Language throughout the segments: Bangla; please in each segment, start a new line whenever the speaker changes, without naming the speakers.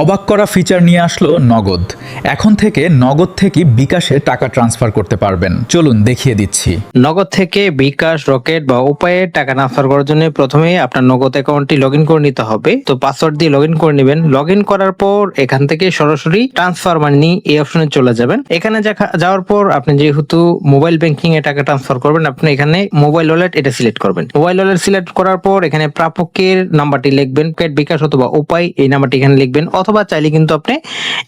অবাক করা ফিচার নিয়ে আসলো নগদ। এখন থেকে নগদ থেকে বিকাশে টাকা ট্রান্সফার করতে পারবেন। চলুন দেখিয়ে দিচ্ছি।
নগদ থেকে বিকাশ, রকেট বা উপায়ে টাকা ট্রান্সফার করার জন্য প্রথমে আপনার নগদ অ্যাকাউন্টটি লগইন করে নিতে হবে। তো পাসওয়ার্ড দিয়ে লগইন করে নেবেন। লগইন করার পর এখান থেকে সরাসরি ট্রান্সফার মানি এই অপশনে চলে যাবেন। এখানে যাওয়ার পর আপনি যেহেতু মোবাইল ব্যাংকিং এ টাকা ট্রান্সফার করবেন, আপনি এখানে মোবাইল ওয়ালেট এটা সিলেক্ট করবেন। মোবাইল ওয়ালেট সিলেক্ট করার পর এখানে প্রাপকের নাম্বারটি লিখবেন, বিকাশ অথবা উপায় এই নাম্বারটি এখানে লিখবেন, অথবা চাইলে কিন্তু আপনি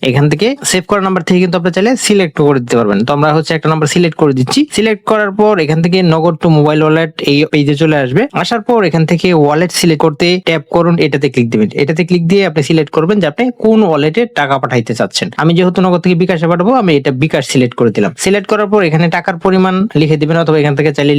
এখান থেকে সেভ করা নাম্বার থেকে কিন্তু আপনি চাইলে সিলেক্ট করে দিতে পারবেন। তো আমরা একটা নাম্বার সিলেক্ট করে দিচ্ছি। সিলেক্ট করার পর এখান থেকে নগদ টু মোবাইল ওয়ালেট এই যে চলে আসবে। আসার পর এখান থেকে ওয়ালেট সিলেক্ট করতে ট্যাপ করুন, এটাতে ক্লিক দিবেন। এটাতে ক্লিক দিয়ে আপনি সিলেক্ট করবেন যে আপনি কোন ওয়ালেটে টাকা পাঠাইতে চাচ্ছেন। আমি যেহেতু নগদ থেকে বিকাশে পাঠাবো, আমি এটা বিকাশ সিলেক্ট করে দিলাম। সিলেক্ট করার পর এখানে টাকার পরিমাণ লিখে দিবেন, অথবা এখান থেকে চাইলে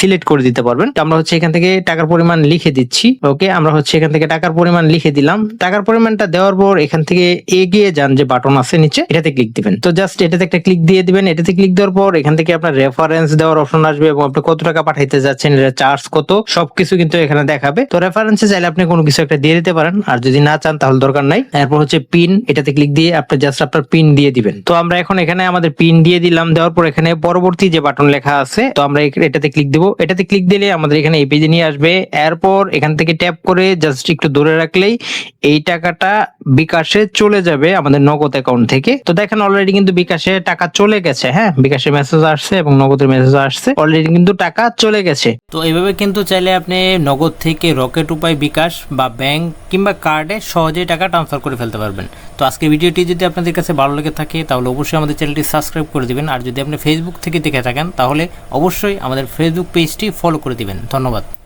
সিলেক্ট করে দিতে পারবেন। তো আমরা এখান থেকে টাকার পরিমাণ লিখে দিচ্ছি। ওকে, আমরা এখান থেকে টাকার পরিমাণ লিখে দিলাম। টাকার পরিমাণটা দেওয়ার পর এখান থেকে এগিয়ে যান যে বাটন আছে নিচে, এটাতে ক্লিক দিবেন। তো জাস্ট এটাতে একটা ক্লিক দিয়ে দিবেন। এটাতে ক্লিক দেওয়ার পর এখান থেকে আপনার রেফারেন্স দেওয়ার অপশন আসবে এবং আপনি কত টাকা পাঠাইতে যাচ্ছেন, এটা চার্জ কত, সবকিছু কিন্তু এখানে দেখাবে। তো রেফারেন্সে চাইলে আপনি কোনো কিছু একটা দিয়ে দিতে পারেন, আর যদি না চান তাহলে দরকার নাই। এরপর পিন, এটাতে ক্লিক দিয়ে আপনি জাস্ট আপনার পিন দিয়ে দিবেন। তো আমরা এখন এখানে আমাদের পিন দিয়ে দিলাম। দেওয়ার পর এখানে পরবর্তী যে বাটন লেখা আছে, তো আমরা এটাতে ক্লিক দিব। এটাতে ক্লিক দিলে আমাদের এখানে এই পেজে নিয়ে আসবে। এরপর এখান থেকে ট্যাপ করে জাস্ট একটু ধরে রাখলেই এই টাকাটা বিকাশে চলে যাবে আমাদের নগদ অ্যাকাউন্ট থেকে। তো দেখেন অলরেডি কিন্তু বিকাশে টাকা চলে গেছে। হ্যাঁ, বিকাশে মেসেজ আসছে এবং নগদের মেসেজ আসছে, অলরেডি কিন্তু টাকা চলে গেছে।
তো এইভাবে কিন্তু চাইলে আপনি নগদ থেকে রকেট, উপায়, বিকাশ বা ব্যাংক কিংবা কার্ডে সহজেই টাকা ট্রান্সফার করে ফেলতে পারবেন। তো আজকের ভিডিওটি যদি আপনাদের কাছে ভালো লেগে থাকে তাহলে অবশ্যই আমাদের চ্যানেলটি সাবস্ক্রাইব করে দিবেন। আর যদি আপনি ফেসবুক থেকে দেখে থাকেন তাহলে অবশ্যই আমাদের ফেসবুক পেজটি ফলো করে দিবেন। ধন্যবাদ।